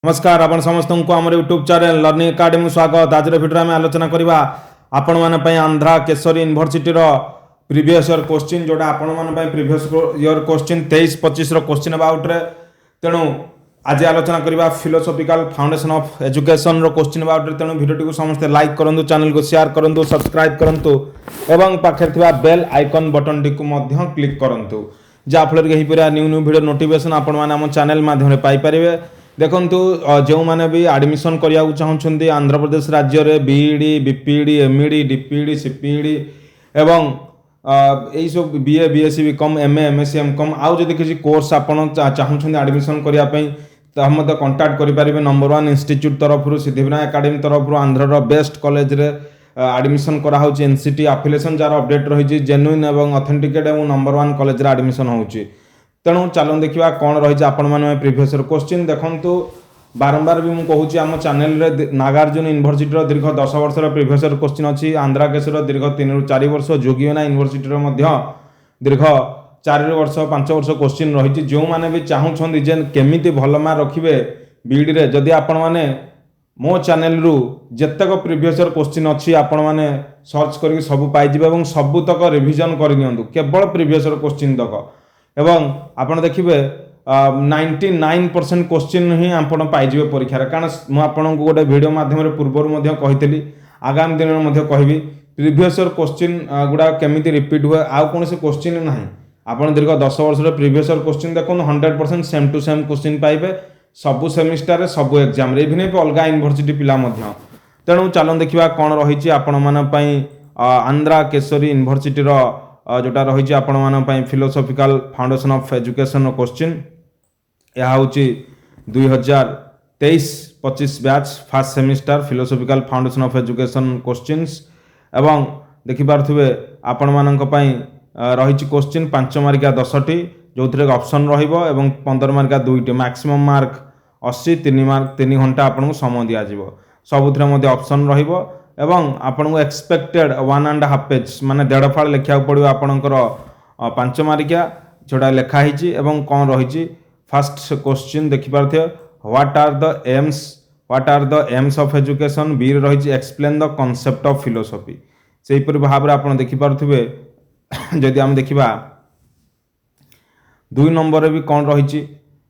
नमस्कार आपण समस्त को आम यूट्यूब चैनल लर्निंग एकेडमी स्वागत। आज भिडियो आम आलोचना करवा आपण माने Andhra Kesari university previous year question जोटा आपण माने previous year question 23-25 question about रे तेणु आज आलोचना करवा फिलोसॉफिकल फाउंडेशन ऑफ एजुकेशन रो क्वेश्चन अबाउट रे। तेणु वीडियो को समस्त लाइक करंतु, चैनल को शेयर करंतु, सब्सक्राइब करंतु एवं पाखे थिबा बेल आइकन बटन टी को मध्य क्लिक करंतु जाफल एही पूरा न्यू न्यू वीडियो नोटिफिकेशन आपण माने हम चैनल माध्यम पाई परिबे। देखंतु जो माने भी एडमिशन करिया चाहछन्ती आंध्र प्रदेश राज्य रे BEd, BPEd, MEd, DPEd, CPEd एवं एई सब BA, BSc, BCom, MA, MSc, MCom आउ जदि किसी कोर्स आपण चाहछन्ती एडमिशन करिया पई त हम मते कांटेक्ट करि परिबे। नंबर 1 इंस्टीट्यूट तरफ सिद्धिविनायक एकेडमी तरफ आंध्र रो बेस्ट कॉलेज रे एडमिशन करा होची। एनसीटी एफिलिएशन जार अपडेट रही जेन्युइन एवं ऑथेंटिकेट एवं नंबर 1 कॉलेज रे एडमिशन होची। तेणु चलो देखा कौन रही आपण मैंने प्रीवियस क्वेश्चन देखु बारंबार भी मुझे कहूँ आम चैनल रे नागार्जुन यूनिवर्सिटी दीर्घ 10 वर्ष प्रीवियस क्वेश्चन अच्छी, आंध्रा केशर दीर्घ 3 ରୁ 4 वर्ष, जोगियोना यूनिवर्सिटी दीर्घ 4 वर्ष 5 वर्ष क्वेश्चन रही। जो मैंने भी चाहूँगी जे केमी भल मार्क रखिए बीईडी रे, जदि आपण मैंने मो चैनल रु जेतक प्रीवियस क्वेश्चन अच्छी आपण मैंने सर्च करके सब पाइबे सबुतक रिविजन करनी केवल प्रीवियस क्वेश्चन तक एवं आपन देखिए 99% क्वेश्चन ही आपन पाइबे परीक्षा। कारण मुझे आपको गोटे वीडियो माध्यम पूर्व कही आगामी दिन में कहबी प्रीवियस क्वेश्चन गुड़ा केमी रिपीट हुए आउ कौन से क्वेश्चन ना आप दीर्घ 10 वर्ष प्रीवियस क्वेश्चन देखो 100% सेम टू सेम क्वेश्चन पाइबे सबु सेमिस्टर सब एग्जाम इवन भी अलग यूनिवर्सिटी पिला। तेणु चलो देखा कौन रही आपण मानी आंध्रा केशरी यूनिवर्सिटी जोटा रही आपण मानी philosophical foundation of education question यह हूँ 2023-25 batch first semester philosophical foundation of education questions एवं देखिपे आपण मानी रही क्वेश्चन 5 मार्किया 10टी जो थे ऑप्शन रही 15 मार्किया 2टी मैक्सिमम मार्क 80 3 मार्क 3 घंटा आपको समय दिज्व सबुथ ऑप्शन रही एवं आपको एक्सपेक्टेड 1.5 पेज माने 1.5 फाड़ लिखा पड़ो आपणकर 5 मार्किया जोटा लिखाही कौन रही। फर्स्ट क्वेश्चन देखिपे what are the aims of education, B रही explain the concept of philosophy. से भाव में आप देखिपे जदि आम देखा 2 नंबर भी कौन रही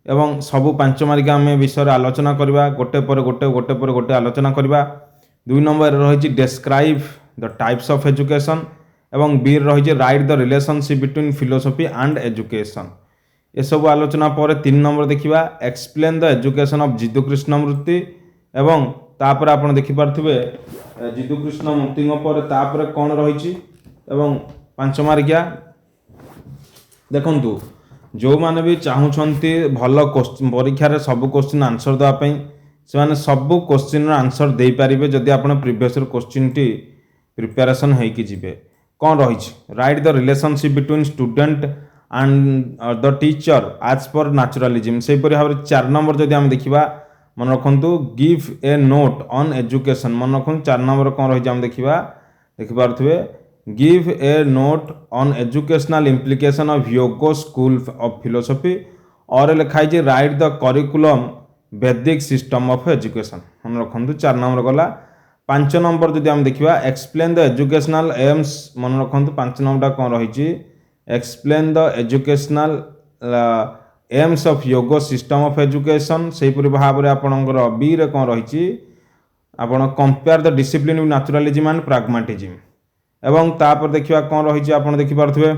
एवं सबू 5 मार्किया आम विषय आलोचना करवा गोटे पर गोटे आलोचना करवा। 2 नंबर रही describe the types of education एवं बी रही write the relationship between philosophy and education. ये सब आलोचना पर 3 नंबर देखा explain the education of Jiddu Krishnamurti एवं तापर आप देखिपे जिदु कृष्णमूर्ति पर तापर कौन रही एवं 5 मार्किया देखंतु जो माने भी चाहूँगी भल क्वेश्चन परीक्षा सब क्वेश्चन आंसर देवाई से सबू क्वेश्चन आंसर दे पारे जदि आप प्रीवियस क्वेश्चन टी प्रिपेरेसन होगी जीवे। कौन रही write the relationship between student and the teacher as per naturalism. से भाव 4 नंबर जदि आम देखा मन रखु give a note on education. मन रखु 4 नंबर कौन रही आम देखिपे give a note on educational implication of Yoga school of philosophy और लिखाई write the curriculum Vedic system of education. मन रखु 4 नंबर गला। 5 नंबर जदि आम देखा एक्सप्लेन द एजुकेशनल एम्स। मन रखु 5 नंबर कौन रही explain the educational aims of Yoga system of education. से भाव में आपंकर बी रे कौन रही आपड़ compare the discipline with naturalism and pragmatism एवं तापर देखा कौन रही आप देखिपे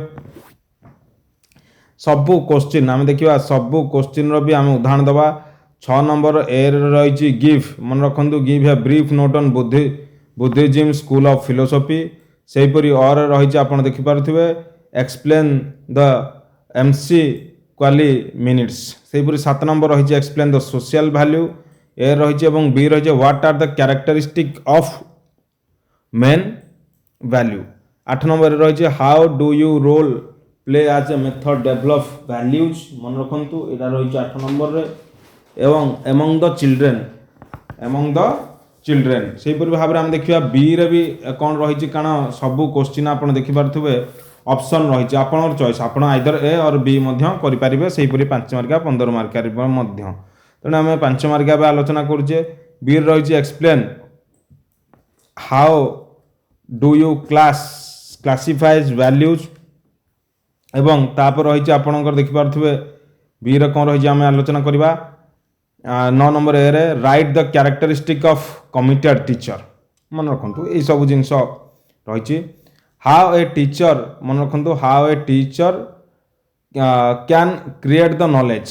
सबू क्वेश्चन आम देखा सबू क्वेश्चन भी आम उदाहरण दबा। 6 नंबर ए रही गिव। मन रखु give a brief note on Buddhism school of philosophy. से और रही आप देखिपे explain the MC quality minutes. से 7 नंबर रही explain the social value. A रही बी रही what are the characteristic of main value. 8 number रही how do you role play as a method develop values. मन रखु यहाँ रही 8 नंबर रे एवं एमंग द चिल्ड्रेन। से भाव में आम देखा बी रे भी कौन रही कारण सबू क्वेश्चन आप देखिपे ऑप्शन रही आपन चॉइस आप आइदर ए और बी करें से 5 मार्किया 15 मार्किया। तेणु आम 5 मार्किया आलोचना करुचे। बी रही explain how do you classifies values एवं तापर रही आपणकर देखिपे बी कौन रही आम आलोचना करवा 9 नंबर ए रे right the characteristic of committed teacher मन रखु ये सब जिनस रही। हाउ ए टीचर मन रखु how a teacher can create the knowledge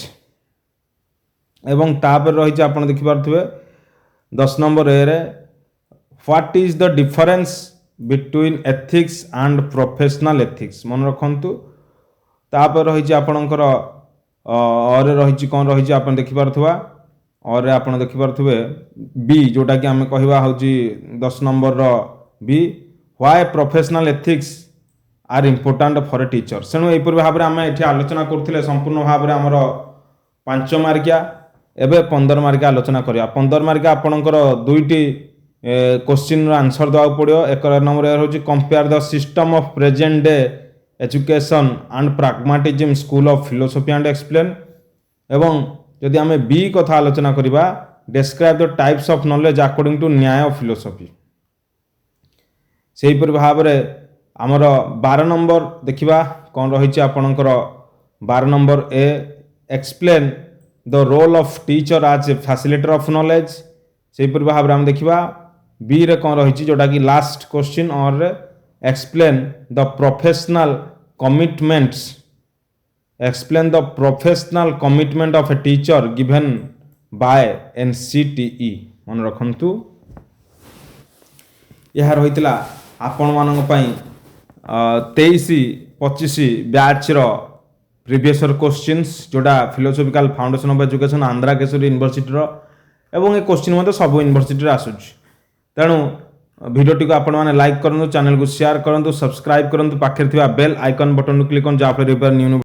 एवं तापर रही आप देखिपे 10 नंबर ए रे what is the difference between ethics and professional ethics मन रखु। तापर रही आपणकर और रही कौन रही आप देखिपे और आप देखिपे बी जोटा कि आम कहवा हूँ 10 number B why professional ethics are important for a teacher. तेणु यहीपर भाव में आम ये आलोचना करुले संपूर्ण भाव में आमर 5 मार्किया एवं 15 मार्किया आलोचना करवा। 15 मार्किया आपणकर 2टी क्वेश्चन आंसर देवा पड़ो। 1 नंबर हूँ compare the system of present day education and pragmatism school of philosophy and explain एवं जदि आम बी कथा आलोचना करवा describe the types of knowledge according to Nyaya of philosophy. से भाव में आमर 12 नंबर देखा कौन रही आपणकर 12 number A explain the role of teacher as a facilitator of knowledge. से भाव में आम देखा बी रे कौन रही जोटा कि लास्ट क्वेश्चन और explain the professional commitments explain the professional commitment of a teacher given by NCTE मन रखु। यह रही आपण मानक 23-25 बैच रो प्रीवियस ईयर क्वेश्चंस जोड़ा philosophical foundation of education Andhra Kesari university रो एवं ये क्वेश्चन मत सब यूनिवर्सिटी आसूँ। तेणु भिडियोटी को आपण मैंने लाइक करूँ, चैनल को शेयर करूँ, सब्सक्राइब करूँ, पाखे बेल आइकन बटन क्लिक करूँ जहाँफल न्यू